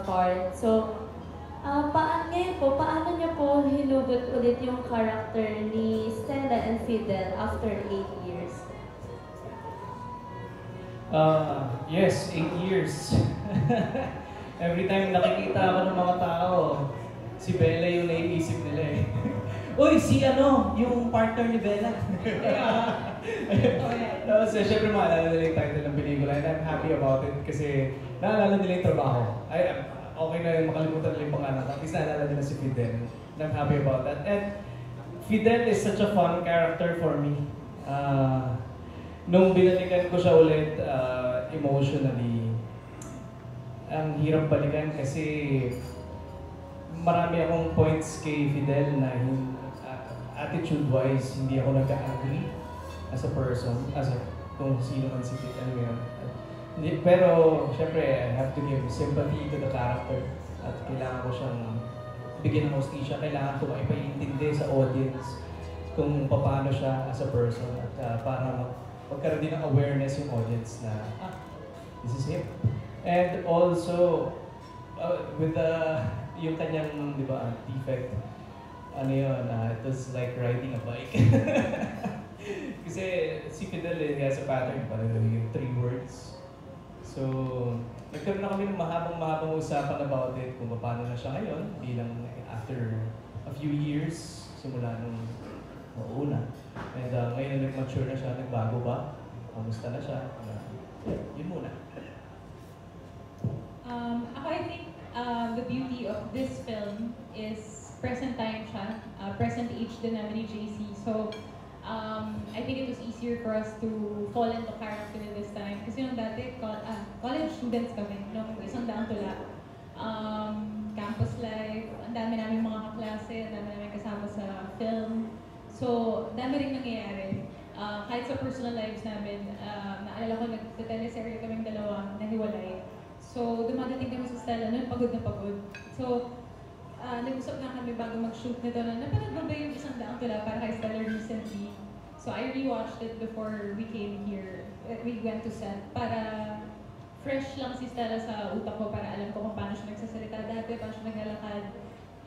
part. So, ngayon po, paano niyo po hinugot ulit yung character ni Stella and Fidel after 8 years? Yes, 8 years. Every time nakikita ako ng mga tao, si Bella yung naiisip nila eh. Uy, si ano, yung partner ni Bella. Tapos, syempre maalala nila yung title ng pelikula and I'm happy about it kasi naalala nila yung trabaho. Okay na yung makalimutan nila yung pangalan. At least naalala nila si Fidel. And I'm happy about that. And Fidel is such a fun character for me. Nung binalikan ko siya ulit emotionally, ang hirap balikan kasi marami akong points kay Fidel na attitude-wise, hindi ako nag-agree as a person, kung sino man si Fidel ngayon. Pero, syempre, I have to give sympathy to the character at kailangan ko siyang bigyan ng hostisya. Kailangan ko maipaintindi sa audience kung paano siya as a person at para magkaroon din ng awareness yung audience na, this is him. And also, with yung kanyang, di ba, defect, ano yun, it was like riding a bike. Kasi si Fidel, he has a pattern, parang yung 3 words. So, nagkaroon na kami ng mahabang usapan about it, kung paano na siya ngayon, bilang after a few years, simula nung una. And ngayon nag-mature na siya, nagbago ba? Kamusta na siya? Yun muna. I think the beauty of this film is present time siya, present age din namin ni JC. So, I think it was easier for us to fall into character this time. Kasi nung dati, college students kami, nung isang daang tula. Campus life, ang dami namin mga kaklase, ang dami namin kasama sa film. So, dami rin nangyayari. Kahit sa personal lives namin, naalala ko, nag-teleserye kaming dalawa, nahiwalay. So, dumadating kami sa Stella noon, pagod na pagod. So, nag-usap na kami bago mag-shoot nito na napanood ba yung isang daang tula para kay Stella recently. So, I rewatched it before we came here. We went to set para fresh lang si Stella sa utak ko para alam ko kung paano siya nagsasalita dati, paano siya naglalakad.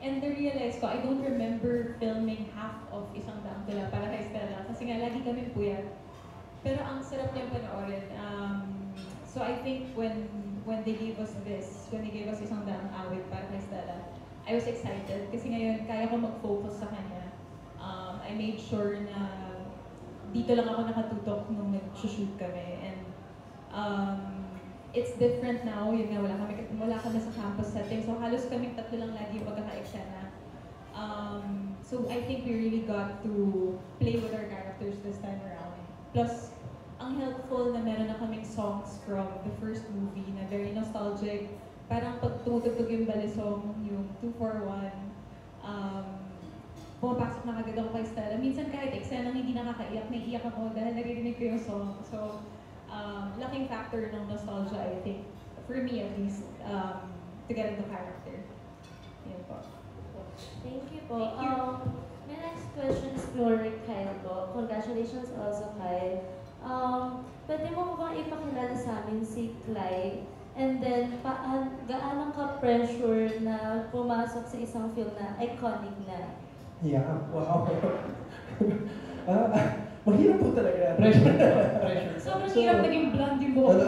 And na-realize ko, I don't remember filming half of isang daang tula para kay Stella kasi nga lagi kami puyat. Pero ang sarap niya panoorin. So I think when they gave us this, when they gave us isang daang awit para kay Stella, I was excited kasi ngayon kaya ko mag-focus sa kanya. I made sure na dito lang ako nakatutok nung nag-shoot kami. And it's different now, yun nga, wala kami sa campus setting. So halos kaming tatlo lang lagi yung pagkaka-eksena. So I think we really got to play with our characters this time around. Plus, ang helpful na meron na kaming songs from the first movie na very nostalgic. Parang pag tumutugtog yung balisong, yung 241, pumapasok na kagad ako kay Stella. Minsan kahit eksenang hindi nakakaiyak, naiiyak ako dahil naririnig ko yung song. So, laking factor ng nostalgia, I think, for me at least, to get into character. Yan po. Thank you po. My next question is for Kyle po. Congratulations also, Kyle. Pwede mo bang ipakilala sa amin si Clyde? And then, gaano ka-pressure na pumasok sa isang film na iconic na? Yeah, wow. Mahirap po talaga. Pressure. Sobrang hirap naging blonde yung buhok.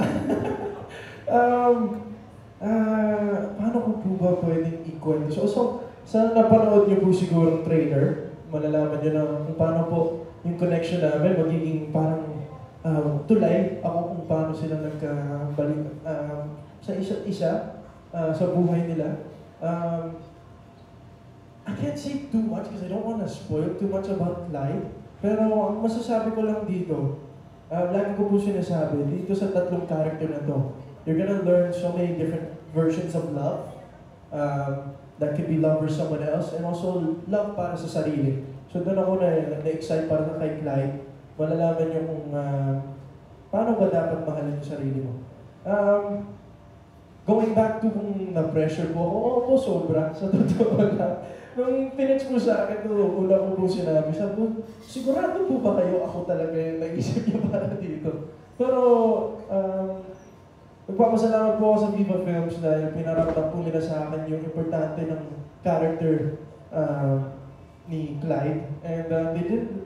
Paano ko po ba pwedeng ikwento? So, sa napanood niyo po siguro ng trailer, malalaman niyo na kung paano po yung connection namin magiging parang tulay ako kung paano sila nagkabalik sa isa't isa sa buhay nila. I can't say too much because I don't want to spoil too much about life. Pero ang masasabi ko lang dito, lagi ko po sinasabi, dito sa tatlong character na to, you're gonna learn so many different versions of love. That could be love for someone else and also love para sa sarili. So doon ako na-excite para na kay Clyde. Malalaman niyo kung paano ba dapat mahalin yung sarili mo. Going back to kung na-pressure po ako, oo po, sobra, sa totoo lang. Nung pinitch mo sa akin, una ko po sinabi, sabi ko, sigurado po ba kayo ako talaga yung nag-isip niyo para dito? Pero, nagpapasalamat po ako sa Viva Films dahil pinaramdam po nila sa akin yung importante ng character ni Clyde. And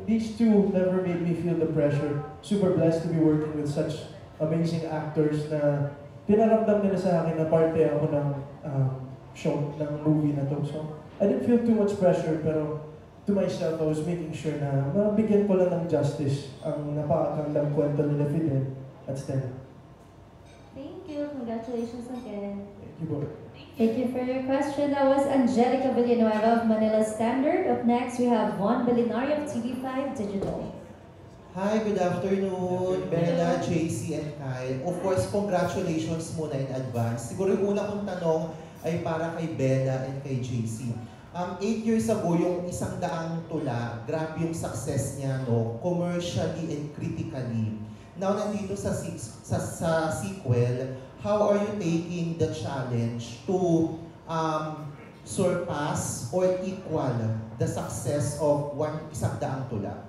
these two never made me feel the pressure. Super blessed to be working with such amazing actors na pinaramdam nila sa akin na parte ako ng show, ng movie na to. So, I didn't feel too much pressure, pero to myself, I was making sure na mabigyan ko lang ng justice ang napakagandang kwento nila Fidel at Stella. Thank you. Congratulations again. Thank you, boy. Thank you for your question. That was Angelica Villanueva of Manila Standard. Up next, we have Juan Belinari of TV5 Digital. Hi, good afternoon, Bella, JC, and Kyle. Of course, congratulations muna in advance. Siguro yung una kong tanong ay para kay Bella and kay JC. 8 years ago, yung 100 tula, grabe yung success niya, no? Commercially and critically. Now, nandito sa sequel, how are you taking the challenge to surpass or equal the success of 100 tula?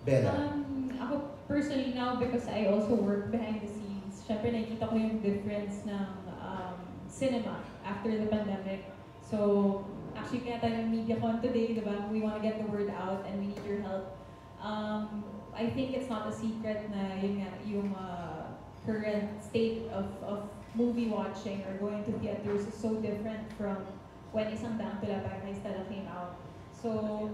Bella? Ako personally now, because I also work behind the scenes, syempre nakikita ko yung difference ng cinema after the pandemic. So, actually kaya tayo ng MediaCon today, diba? We want to get the word out and we need your help. I think it's not a secret na yung current state of movie watching or going to theaters is so different from when Isang Daang Tula para kay Stella came out. So,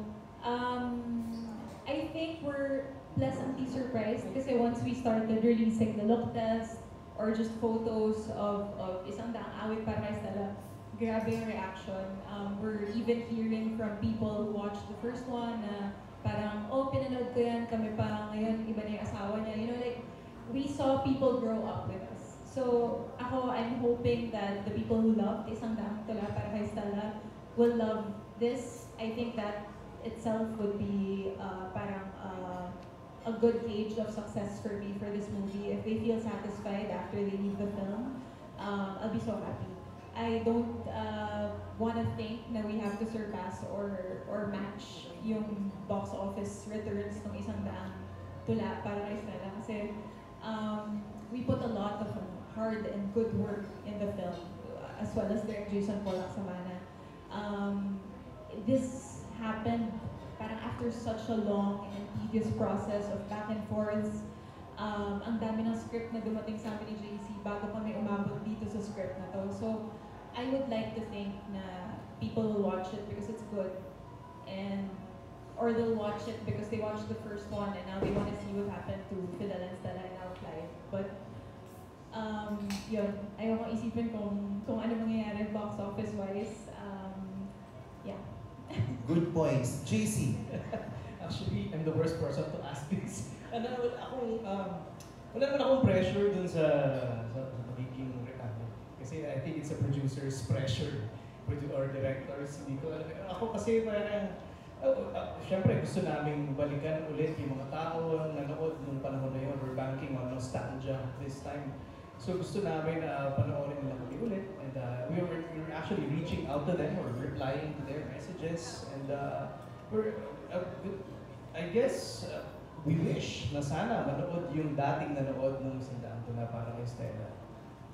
I think we're pleasantly surprised kasi once we started releasing the look test or just photos of Isang Daang Awit para kay Stella, grabe yung reaction. We're even hearing from people who watched the first one na parang, oh, pinanood ko yan, kami pa ngayon, iba na yung asawa niya. You know, like, we saw people grow up with us. So, I'm hoping that the people who loved Isang Daang Tula para kay Stella will love this. I think that itself would be parang a good gauge of success for me for this movie. If they feel satisfied after they leave the film, I'll be so happy. I don't want to think na we have to surpass or match yung box office returns ng Isang Daang Tula para kay Stella kasi we put a lot of hard and good work in the film as well as Direk Jason Polak Samana. This happened parang after such a long and tedious process of back and forth. Ang dami ng script na dumating sa amin ni JC bago kami umabot dito sa script na to. So, I would like to think na people will watch it because it's good, or they'll watch it because they watched the first one and now they want to see what happened to Fidel and Stella and now Clyde. But yun, ayaw kong isipin kung ano mangyayari box office wise. Yeah. Good points. JC? Actually, I'm the worst person to ask this. Wala naman akong pressure dun sa magiging kasi I think it's a producer's pressure or directors. Hindi ko alam. Ako kasi parang, syempre gusto naming balikan ulit yung mga tao nanood nung panahon na yun. We're banking on nostalgia this time. So gusto namin panoorin nila kami ulit. And we were actually reaching out to them or replying to their messages. And I guess we wish na sana manood yung dating nanood ng Isang Daang Tula para kay Stella.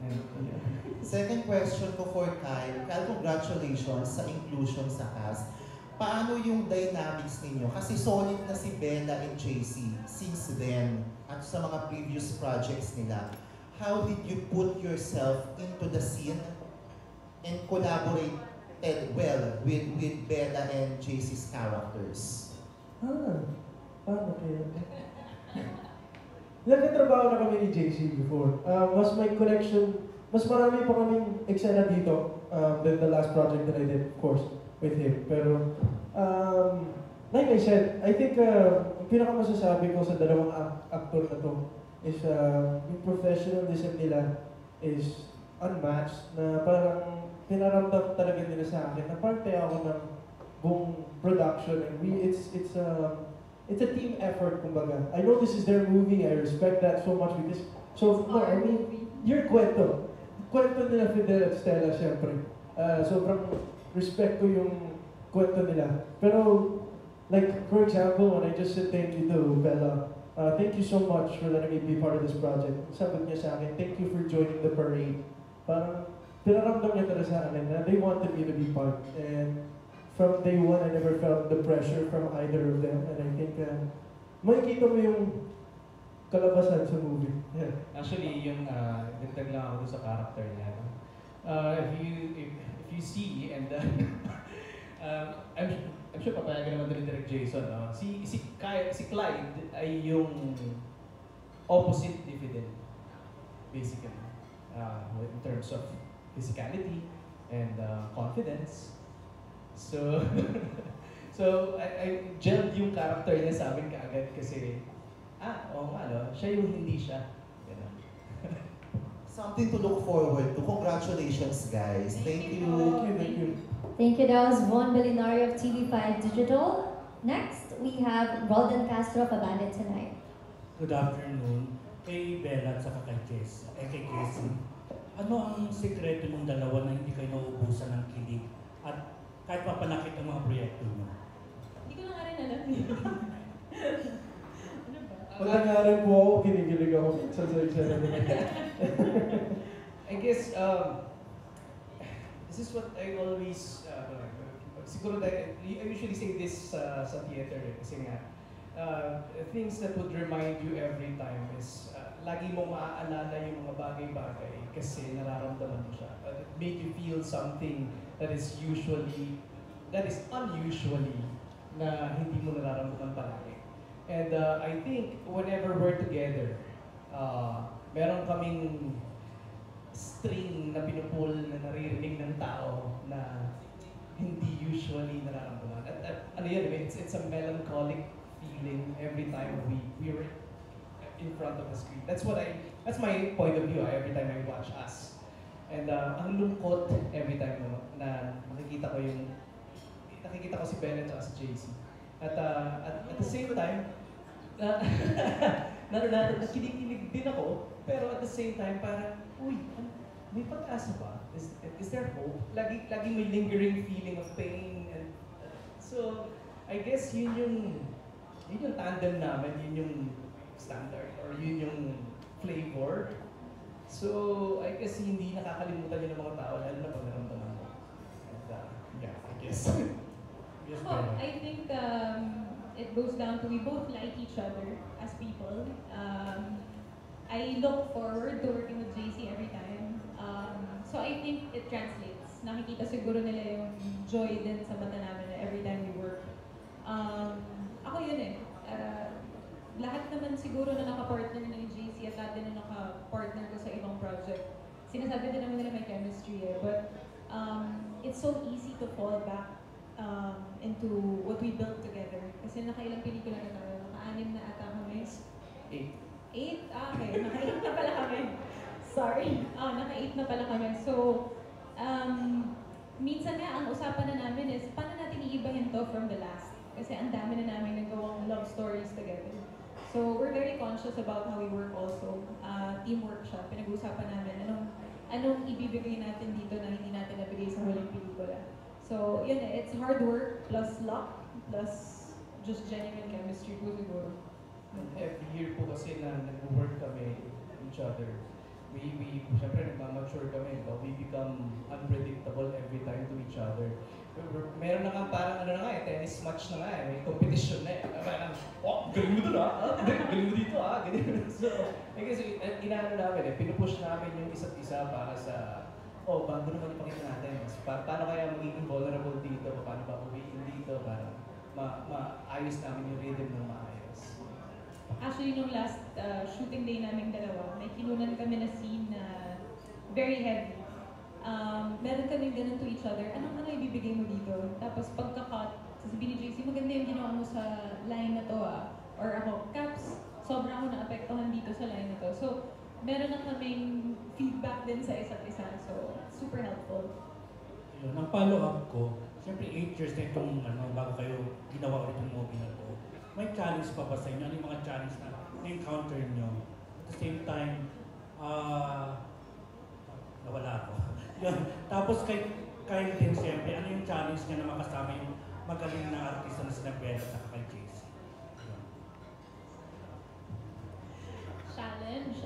And, yeah. Second question ko for Kyle. Kyle, congratulations sa inclusion sa cast. Paano yung dynamics ninyo? Kasi solid na si Bella and JC since then at sa mga previous projects nila. How did you put yourself into the scene and collaborated well with Bella and JC's characters? Paano kaya? Nagkatrabaho na kami ni JC before. Mas may connection, mas marami pa kaming eksena dito than the last project that I did, of course, with him. Pero, like I said, I think ang pinakamasasabi ko sa dalawang actor na to is yung professionalism nila is unmatched, na parang pinaramdam talaga nila sa akin na parte ako ng buong production. And it's a team effort, kumbaga. I know this is their movie, I respect that so much because, I mean, your kwento nila Fidel at Stella, syempre. Sobrang respect ko yung kwento nila. Pero, like, for example, when I just said thank you to Bella thank you so much for letting me be part of this project. Sabi niya sa akin, thank you for joining the parade. Parang, pinaramdam niya talaga sa akin na they wanted me to be part. And from day one, I never felt the pressure from either of them. And I think, makikita mo yung kalabasan sa movie. Yeah. Actually, yung dagdag lang ako dun sa character niya. No? If you see, and I'm sure papayagan naman din ni Direk Jason, no? Si Clyde ay yung opposite dividend, basically, in terms of physicality and confidence. So, I gelled yung character niya sa amin kaagad kasi, oo nga, no? Siya yung hindi siya. Ganun. Something to look forward to. Congratulations, guys. Thank you. Thank you. Thank you. That was Von Belinario of TV5 Digital. Next, we have Roldan Castro of Abandoned Tonight. Good afternoon. Kay Bella at saka kay Jess. Kay Casey. Ano ang sekreto ng dalawa na hindi kayo nauubusan ng kilig? At kahit mapanakit ang mga proyekto nyo? Hindi ko na nga rin alam eh. Ano ba? Pag nangyari po ako, kinikilig ako minsan sa isa na I guess, this is what I always, siguro I usually say this sa theater kasi nga, things that would remind you every time is, lagi mong maaalala yung mga bagay-bagay kasi nararamdaman mo siya. It made you feel something that is unusually na hindi mo nararamdaman palagi. And I think whenever we're together, meron kaming string na pinupul na naririnig ng tao na hindi usually nararamdaman. At ano yun, it's a melancholic feeling every time we're in front of the screen. That's my point of view every time I watch Us. And ang lungkot every time na nakikita ko si Bella at si JC. At the same time, nakikinig din ako, pero at the same time parang, uy, may pag-asa ba? Is there hope? Lagi may lingering feeling of pain. And so, I guess yun yung tandem namin, yun yung standard, or yun yung flavor. So, I guess hindi nakakalimutan yun ng mga tao, lalo na pag naramdaman mo. And yeah, I guess. Yes, Well, Bella. I think it goes down to we both like each other as people. I look forward to working with JC every time. So I think it translates. Nakikita siguro nila yung joy din sa mata namin every time we work. Ako yun eh. Lahat naman siguro na nakapartner na ni JC at lahat din na nakapartner ko sa ibang project. Sinasabi din naman nila may chemistry eh. But it's so easy to fall back into what we built together. Kasi nakailang pelikula na tayo. Naka-anim na ata kami. 8? Okay. Naka-8 na pala kami. Sorry. Naka-8 na pala kami. So, minsan nga, ang usapan na namin is, paano natin iibahin to from the last? Kasi ang dami na namin nagawang love stories together. So, we're very conscious about how we work also. Teamwork siya. Pinag-uusapan namin anong ibibigay natin dito na hindi natin nabigay sa huling pelikula. So, yun eh, it's hard work plus luck plus just genuine chemistry po siguro. Every year po kasi na nag-work kami each other, we syempre nagmamature kami, but we become unpredictable every time to each other. Meron na nga parang tennis match na nga may competition na eh. Parang, galing mo dun galing mo dito ganyan. So, I guess, inaano namin pinupush namin yung isa't isa para sa, bago naman ipakita natin. Paano kaya magiging vulnerable dito, paano ba pumiin dito, para maayos namin yung rhythm ng maayos. Actually, nung last shooting day naming dalawa, may kinunan kami na scene na very heavy. Meron kami ganun to each other. Ano ibibigay mo dito? Tapos pagka-cut, sasabihin ni JC, maganda yung ginawa mo sa line na to Or ako, Caps, sobrang ako na-apektuhan dito sa line na to. So, meron na kaming feedback din sa isa't isa. So, super helpful. Yun, ang follow-up ko, siyempre 8 years na itong bago kayo ginawa ulit yung movie na to. May challenge pa ba sa inyo? Ano yung mga challenge na na-encounter nyo? At the same time, nawala ako. Yun. Tapos kay Kyle din siyempre, ano yung challenge niya na makasama yung magaling na artista na sina Bella at kay JC? challenge?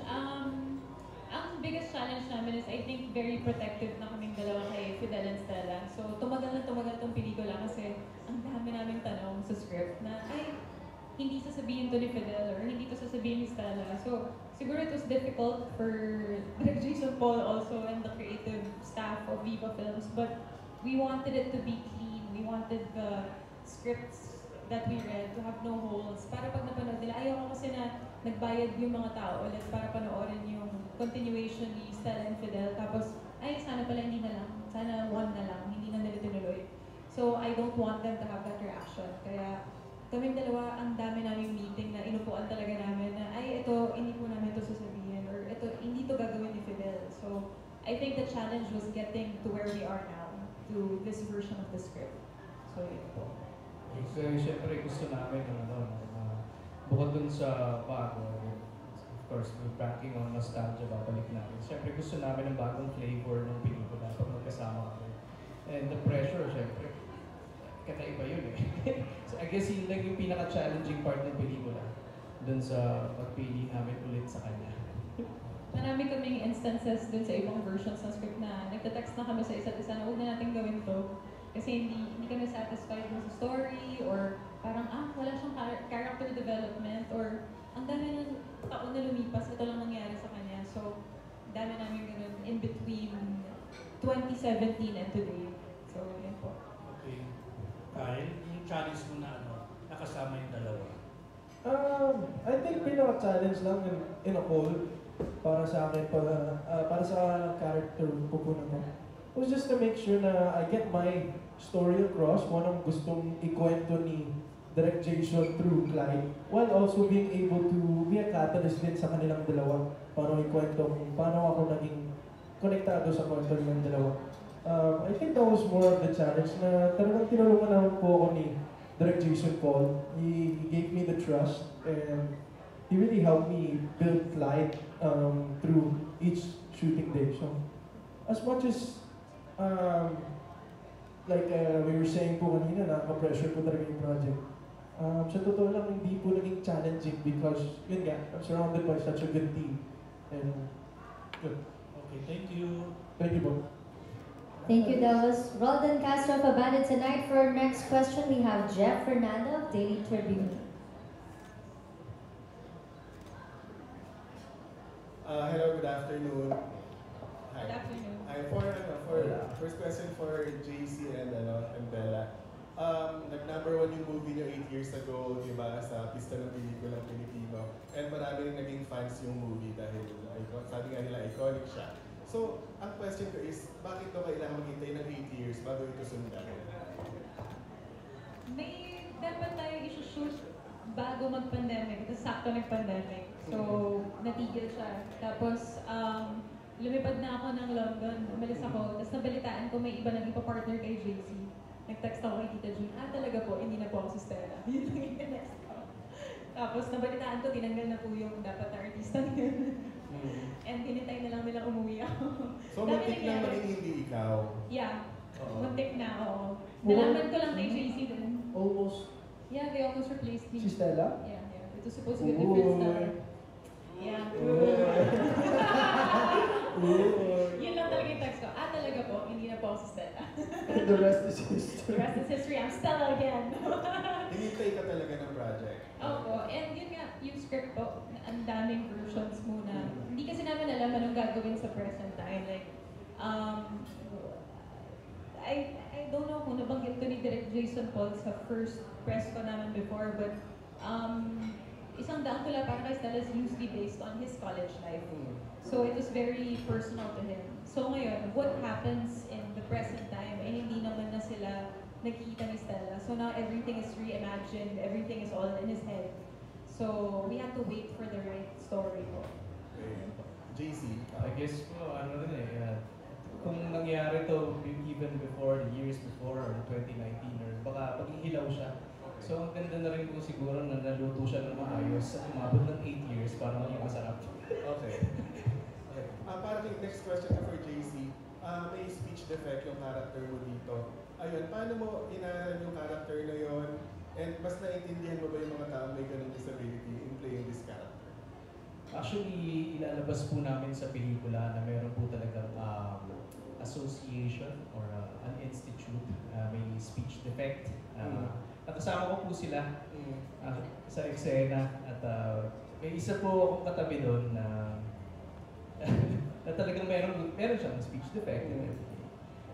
Ang biggest challenge namin is I think very protective na kaming dalawa kay Fidel and Stella. So tumagal na tumagal tong pelikula kasi ang dami naming tanong sa script na ay hindi sasabihin to ni Fidel or hindi to sasabihin ni Stella. So siguro it was difficult for Jason Paul also and the creative staff of Viva Films, but we wanted it to be clean. We wanted the scripts that we read to have no holes. Para pag napanood nila, ayoko kasi na nagbayad yung mga tao ulit para panoorin yung continuation ni Stella and Fidel. Tapos, ay, sana pala hindi na lang. Sana one na lang. Hindi na nila tinuloy. So, I don't want them to have that reaction. Kaya, kaming dalawa, ang dami naming meeting na inupuan talaga namin na, ay, ito, hindi po namin ito sasabihin. Or, ito, hindi to gagawin ni Fidel. So, I think the challenge was getting to where we are now, to this version of the script. So, yun po. So, syempre gusto namin bukod dun sa bago, of course, we're banking on nostalgia, babalik namin. Syempre gusto namin ng bagong flavor ng pelikula pag magkasama kami. And the pressure, syempre, kakaiba yun eh. So I guess yun lang yung pinaka-challenging part ng pelikula dun sa pagpili namin ulit sa kanya. Marami kaming instances dun sa ibang versions ng script na nagta-text na kami sa isa't isa na huwag na natin gawin to. Kasi hindi kami satisfied dun sa story or parang wala siyang character development or ang dami ng taon na lumipas, ito lang nangyari sa kanya. So, dami namin ganun in between 2017 and today. So, yun po. Okay. Kyle, yung challenge mo na nakasama yung dalawa. I think pinaka-challenge lang in a whole para sa akin, para sa character ko po naman, was just to make sure na I get my story across, kung anong gustong ikwento ni Direct Jason through Clyde, while also being able to be a catalyst din sa kanilang dalawa, paano ikwento kung paano ako naging konektado sa kwento nilang dalawa. I think that was more of the challenge na talagang tinulungan naman po ako ni Direct Jason Paul. He gave me the trust and he really helped me build Clyde through each shooting day. So, as much as we were saying po kanina, nakaka-pressure po talaga yung project. Sa totoo lang, hindi po naging challenging because, yun nga, I'm surrounded by such a good team. And, good. Okay, thank you. Thank you po. Thank you. That was Roldan Castro of Abandoned Tonight. For our next question, we have Jeff Fernando of Daily Tribune. Hello, good afternoon. Hi. Good afternoon. For first question for JC and Bella. Nag-number 1 yung movie niyo 8 years ago, di ba, sa pista ng pelikulang Pilipino. And marami rin naging fans yung movie dahil sabi nga nila, iconic siya. So, ang question ko is, bakit daw kailangan maghintay ng 8 years bago ito sundan? May dapat tayo isushoot bago mag-pandemic, tapos sakto nag-pandemic. So, natigil siya. Tapos, lumipad na ako ng London, umalis ako, tapos nabalitaan ko may iba nang ipa-partner kay JC. Nag-text ako kay Tita Jean, talaga po, hindi na po ako si Stella. Yun lang yung next ko. Tapos nabalitaan ko, tinanggal na po yung dapat na artista yun. And hinintay na lang nila umuwi ako. So, muntik lang maging hindi ikaw? Yeah. Muntik na ako. Oo. Nalaman ko lang kay JC din. Almost. Yeah, they almost replaced me. Si Stella? Yeah. It was supposed to be a different star. Yeah. Yun lang talaga yung text ko. Talaga po, hindi na po ako si Stella. The rest is history. The rest is history. I'm Stella again. Hinintay ka talaga ng project? Opo. And yun nga, yung script po, ang daming versions muna. Hindi kasi namin alam anong gagawin sa present time. Like, I don't know kung nabanggit to ni Direct Jason Paul sa first press ko namin before, but isang daang tula para kay Stella is loosely based on his college life. So it was very personal to him. So ngayon, what happens in the present time, hindi naman na sila nagkita ni Stella. So now everything is reimagined, everything is all in his head. So we have to wait for the right story po. Okay. JC? I guess kung nangyari to even before, the years before, or 2019, or baka pag-ihilaw siya. So ang ganda na rin po siguro na naluto siya ng maayos at umabot ng 8 years para maging masarap. Okay. Para kay next question na for JC, may speech defect yung character mo dito. Ayun, paano mo inaral yung character na yon? And mas naiintindihan mo ba yung mga tao may ganung disability in playing this character? Actually, ilalabas po namin sa pelikula na meron po talagang association or an institute, may speech defect. Nakasama ko po sila sa eksena at may isa po akong katabi doon na na talagang meron siyang speech defect and everything.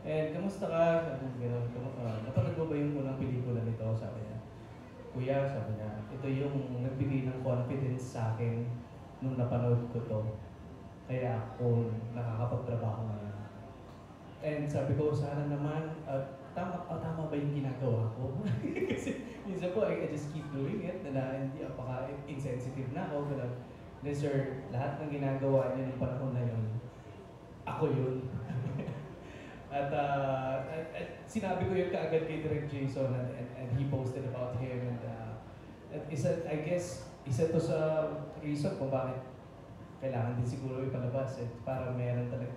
And kamusta ka? Sabi niya, napanood mo ba yung unang pelikula nito? Sabi niya, Kuya, sabi niya, ito yung nagbigay ng confidence sa akin nung napanood ko to. Kaya ako nakakapagtrabaho ngayon. And sabi ko, sana naman, tama ba yung ginagawa ko? Kasi minsan po, I just keep doing it, na hindi insensitive na ako. Then sir, lahat ng ginagawa niyo ng panahon na yun, ako yun. at sinabi ko yun kaagad kay Direk Jason and he posted about him. And I guess, isa to sa reason kung bakit kailangan din siguro ipalabas. Para meron talaga,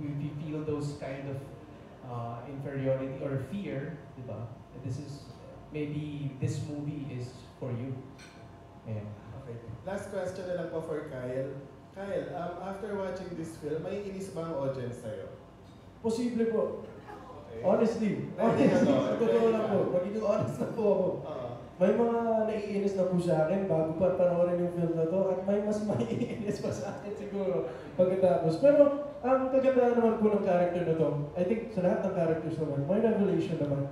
we feel those kind of inferiority or fear, di ba? Maybe this movie is for you. Ayan. Okay. Last question na lang po for Kyle. Kyle, after watching this film, may inis ba ang audience sa'yo? Posible po. Okay. Honestly. Totoo lang po. Magiging honest na po ako. May mga naiinis na po sa akin bago pa panoorin yung film na to at may mas maiinis pa sa akin siguro pagkatapos. Pero ang kagandahan naman po ng character na to, I think sa lahat ng characters naman, may revelation naman.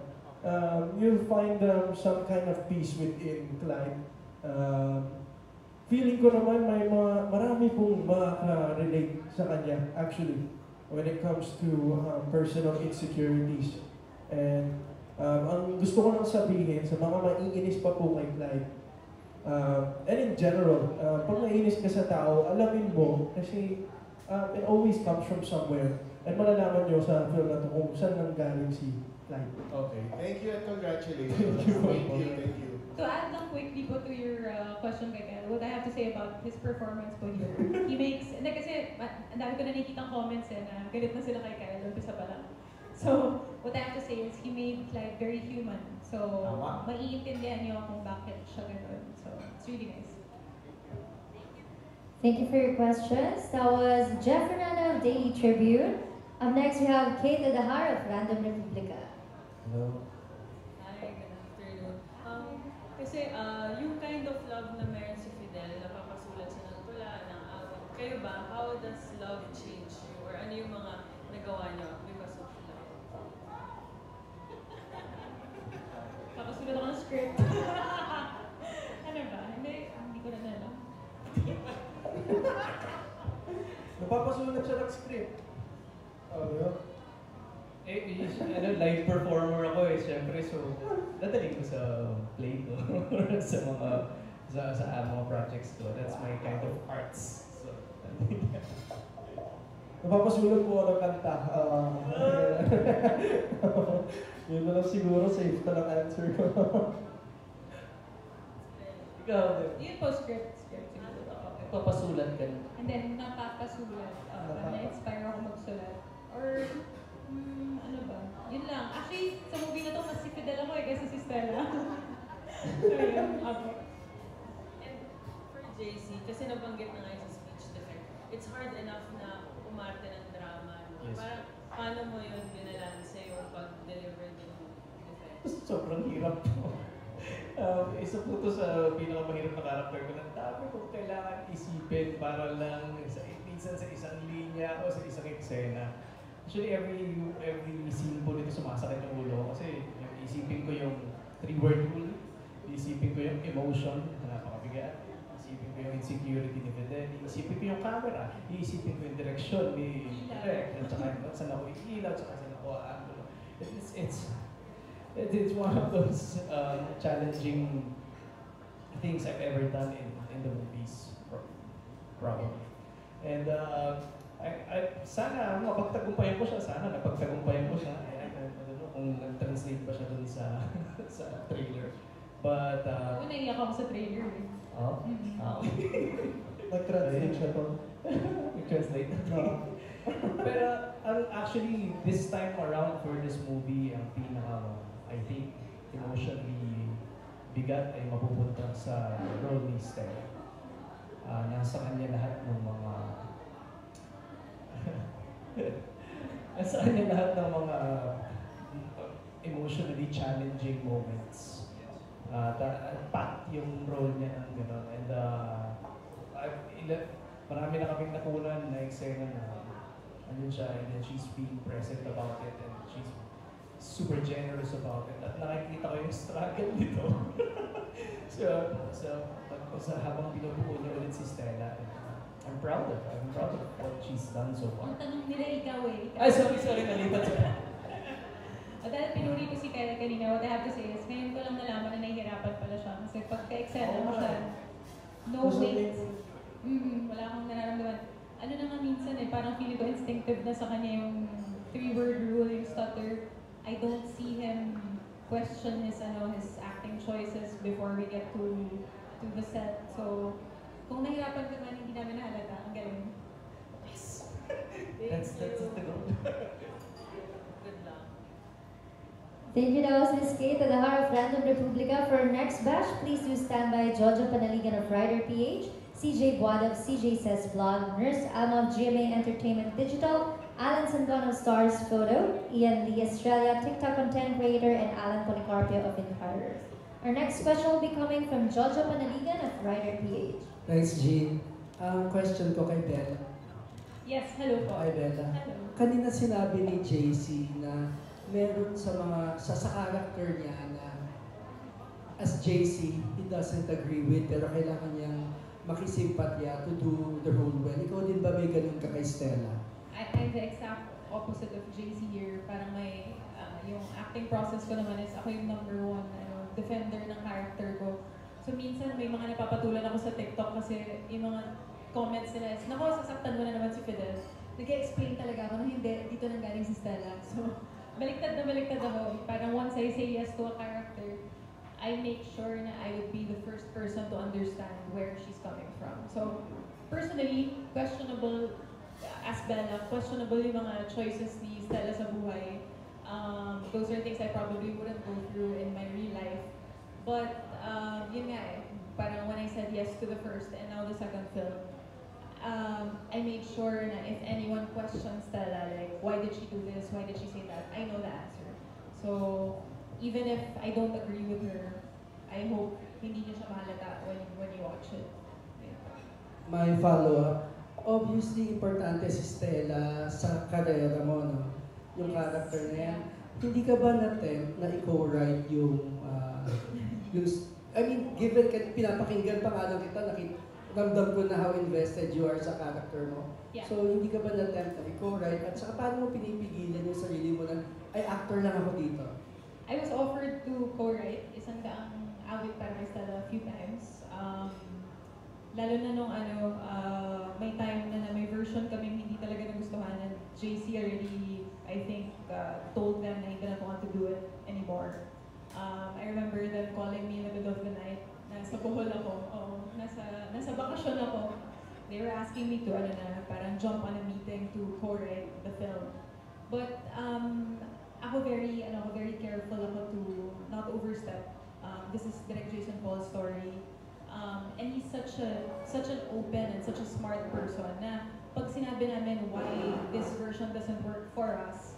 You'll find some kind of peace within Clyde. Feeling ko naman may marami pong makaka-relate sa kanya actually when it comes to personal insecurities. And ang gusto ko lang sabihin sa mga maiinis pa po kay Clyde, and in general, pag naiinis ka sa tao, alamin mo kasi it always comes from somewhere. And malalaman nyo sa film na to kung saan nanggaling si Clyde. Okay. Thank you and congratulations. Thank you. To add lang quickly po to your question kay Kyle, what I have to say about his performance po here. He makes, hindi kasi, ang dami ko na nakikitang comments na galit na sila kay Kyle, umpisa pa lang. So, what I have to say is, he made Clyde very human. So, maiintindihan niyo kung bakit siya gano'n. So, it's really nice. Thank you for your questions. That was Jeff Fernando of Daily Tribune. Up next, we have Kate Adahar of Random Republica. Hello. Hi, good afternoon. Kasi yung kind of love na meron si Fidel, napapasulat siya ng tula, ng awit. Kayo ba, how does love change you? Or ano yung mga nagawa niyo because of love? Kapasulat ako ng script. Ano ba? Hindi ko na alam. Napapasulat siya ng script. Live performer ako syempre, so dadaling ko sa play ko sa mga projects ko. That's my kind of arts. So, Napapasulat po ako ng kanta. Yun na lang siguro, safe na lang answer ko. Ikaw, Yun po, script siguro. papasulat ka na. And then, napapasulat. Na-inspire ako magsulat. Or, ano ba? Yun lang. Actually, sa movie na to, mas si Fidel ako kaysa si Stella. So, yun. Okay. And for JC, kasi nabanggit na nga yung sa speech defect, it's hard enough na umarte ng drama. No? Yes. Parang, paano mo yun binalanse yung pag-deliver ng defect? Sobrang hirap po. Isa po ito sa pinakamahirap na character ko. Ang dami kong kailangan isipin para lang minsan sa isang linya o sa isang eksena. Actually, every scene po nito sumasakit yung ulo ko kasi isipin ko yung 3-word rule, isipin ko yung emotion na napakabigat, isipin ko yung insecurity ni Fidel, isipin ko yung camera, isipin ko yung direction ni Direk, at saka saan ako iilaw, at saka saan ako aangulo. It's one of those challenging things I've ever done in the movies, probably. And sana mapagtagumpayan ko siya, sana napagtagumpayan ko siya. I don't know kung nag-translate ba siya dun sa trailer. But, Naiyak ako sa trailer eh. Oh? Nag-translate siya to. Nag-translate? Pero, actually, this time around for this movie, ang I think, emotionally bigat ay mapupunta sa role ni Stella. nasa kanya lahat ng mga nasa kanya lahat ng mga emotionally challenging moments. Pat yung role niya ng gano'n. And marami na kaming nakunan na eksena na ano siya, and then she's being present about it, and she's super generous about it. At nakikita ko yung struggle nito. so habang binubuo niya ulit si Stella, I'm proud of what she's done so far. Ang tanong nila ikaw eh. Ay, sorry, nalipat siya. Dahil pinuri ko si Kyle kanina, what I have to say is, ngayon ko lang nalaman na nahihirapan pala siya. Kasi pagka-excel mo siya, no weight. Wala akong nararamdaman. Ano na nga minsan eh, parang feeling ko instinctive na sa kanya yung 3-word rule, yung stutter. I don't see him question his acting choices before we get to the set. So, kung nahirapan ka man, hindi namin nahalata. Ang galing. Yes! That's the goal. Good luck. Thank you, that was Ms. Kate at the Heart of Random Republica. For our next batch, please do stand by Jojo Panaligan of Rider PH, CJ Buad of CJ Says Vlog, Nurse Alma of GMA Entertainment Digital, Alan Sandon of Stars Photo, Ian Lee Estrella, TikTok content creator, and Alan Policarpio of Inquirer. Our next question will be coming from Jojo Panaligan of Rider PH. Thanks, Jean. Question ko kay Bella. Yes, hello po. Hi, Bella. Hello. Kanina sinabi ni JC na meron sa character niya na as JC, he doesn't agree with, pero kailangan niyang makisimpatya to do the role well. Ikaw din ba may ganun ka kay Stella? I'm the exact opposite of JC here. Parang may, yung acting process ko naman is ako yung number one defender ng character ko. So minsan may mga napapatulan ako sa TikTok kasi yung mga comments nila is, naku, sasaktan mo na naman si Fidel. Nag-explain talaga ako na hindi, dito nang galing si Stella. So, baliktad ako. Parang once I say yes to a character, I make sure na I would be the first person to understand where she's coming from. So, personally, questionable, as Bella, questionable yung mga choices ni Stella sa buhay. Those are things I probably wouldn't go through in my real life. But, yun nga eh, parang when I said yes to the first and now the second film, I made sure na if anyone questions Stella, like, why did she do this, why did she say that, I know the answer. So, even if I don't agree with her, I hope hindi niyo siya mahalata when you watch it. Yeah. My follow-up, obviously, importante si Stella sa karera mo, no? Yung character na yan. Hindi ka ba na-tempt na i-co-write yung I mean, given pinapakinggan pa nga lang kita, ramdam ko na how invested you are sa character mo. Yeah. So, hindi ka ba na-tempt na i-co-write? At saka, paano mo pinipigilan yung sarili mo na, ay, actor lang ako dito? I was offered to co-write isang daang awit para kay Stella a few times. Lalo na nung may time na may version kaming hindi talaga nagustuhan and JC already, I think, told them na he didn't want to do it anymore. I remember them calling me in the middle of the night. Nasa Bohol ako. Nasa bakasyon ako. They were asking me to, parang jump on a meeting to co-write the film. But, ako very careful ako to not overstep. This is Direk Jason Paul's story. And he's such an open and such a smart person na pag sinabi namin why this version doesn't work for us,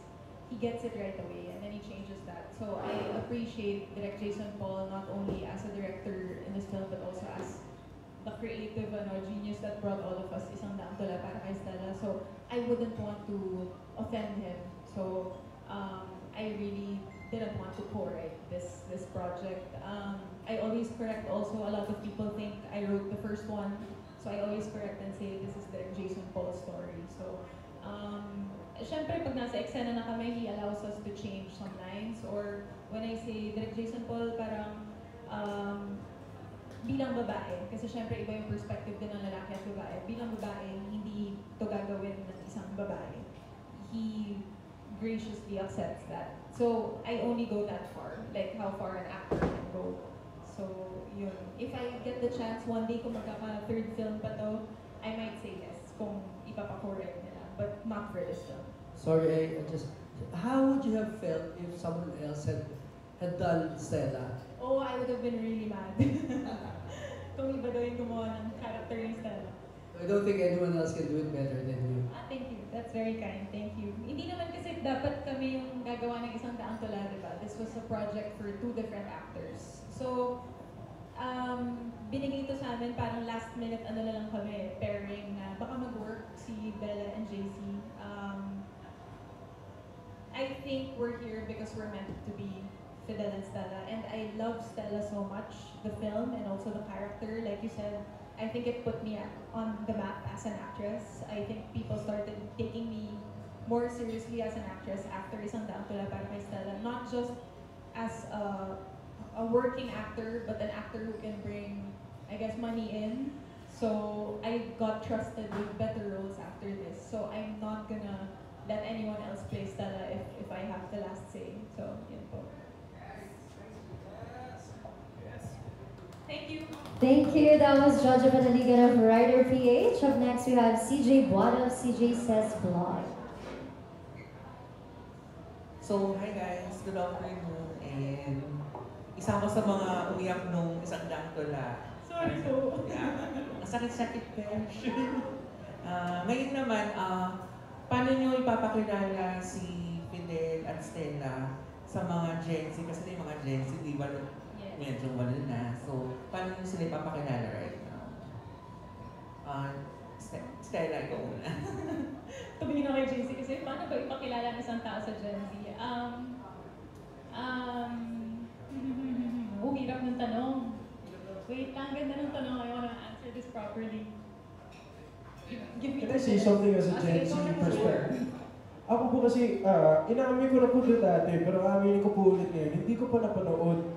he gets it right away and then he changes that. So I appreciate Direk Jason Paul not only as a director in this film but also as the creative genius that brought all of us isang daang tula para kay Stella. So I wouldn't want to offend him. So I really didn't want to co-write this project. I always correct also, a lot of people think I wrote the first one, so I always correct and say this is Direk Jason Paul's story. So, syempre pag nasa eksena na kami, he allows us to change some lines, or when I say Direk Jason Paul, parang bilang babae, kasi syempre iba yung perspective din ng lalaki at babae. Bilang babae, hindi to gagawin ng isang babae. He graciously accepts that. So, I only go that far, like how far an actor can go. So, yun. If I get the chance, one day kung magkaka-third film pa to, I might say yes, kung ipapa-correct nila, but not for this film. Sorry, how would you have felt if someone else had done Stella? Oh, I would have been really mad. kung iba daw yung gumawa ng character ni Stella. I don't think anyone else can do it better than you. Thank you. That's very kind. Thank you. Hindi naman kasi dapat kami yung gagawa ng isang daang tula, diba? This was a project for 2 different actors. So, binigay ito sa amin, parang last minute ano na lang kami, pairing na baka mag-work si Bella and JC. I think we're here because we're meant to be Fidel and Stella, and I love Stella so much, the film and also the character. Like you said, I think it put me on the map as an actress. I think people started taking me more seriously as an actress after Isang Daang Tula para kay Stella, not just as a working actor, but an actor who can bring, I guess, money in. So I got trusted with better roles after this. So I'm not gonna let anyone else play Stella if I have the last say. So, yun po. Thank you. Thank you. That was Jojo Panaligan of Rider PH. Up next, we have CJ Buada of CJ Says Blog. So, hi guys. Good afternoon. And isa ako sa mga umiyak nung Isang Daang Tula. Sorry po. Yeah. Masakit-sakit bench. Ngayon naman, paano nyo ipapakilala si Fidel at Stella sa mga Gen Z? Kasi yung mga Gen Z, di ba, medyo wala na. So, paano nyo sila ipapakilala right now? Stella, ikaw muna. Tumingin ako kay JC kasi paano ba ipakilala ng isang tao sa Gen Z? Hirap ng tanong. Wait lang, ganda ng tanong. I wanna answer this properly. Give me Can I say something as a Gen Z perspective? Ako po kasi, inaamin ko na po ito dati, pero aaminin ko po ulit ngayon, hindi ko pa napanood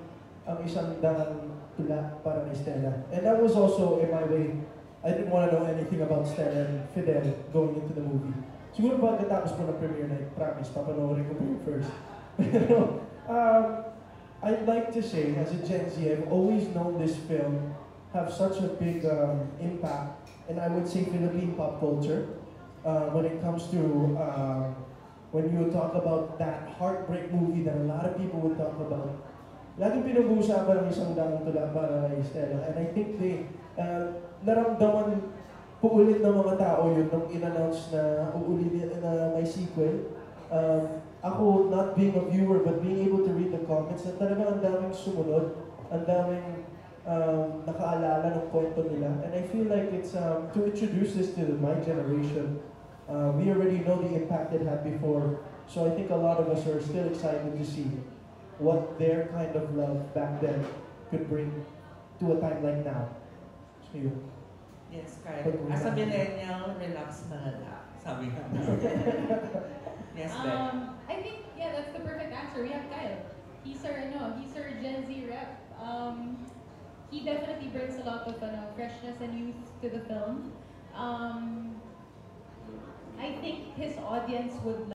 ang Isang Daang Tula para kay Stella. And that was also in my way. I didn't want to know anything about Stella and Fidel going into the movie. Siguro pagkatapos po ng premiere night, promise, papanoorin ko po yung first. Pero, I'd like to say, as a Gen Z, I've always known this film have such a big impact, and I would say Philippine pop culture, when it comes to, when you talk about that heartbreak movie that a lot of people would talk about. Laging pinag-uusapan ng Isang Daang Tula para kay Stella, and I think they, naramdaman po ulit ng mga tao yun nung in-announce na uulitin na may sequel. Ako, not being a viewer, but being able to read the comments, na talaga ang daming sumunod, ang daming nakaalala ng kwento nila. And I feel like it's, to introduce this to my generation, we already know the impact it had before, so I think a lot of us are still excited to see what their kind of love back then could bring to a time like now. So yun. Yes, Kyle. As a millennial, relax na lang. Sabi ka. Yes, Ben. I think, yeah, that's the perfect answer. We have Kyle. He's our Gen Z rep. He definitely brings a lot of freshness and youth to the film. I think his audience would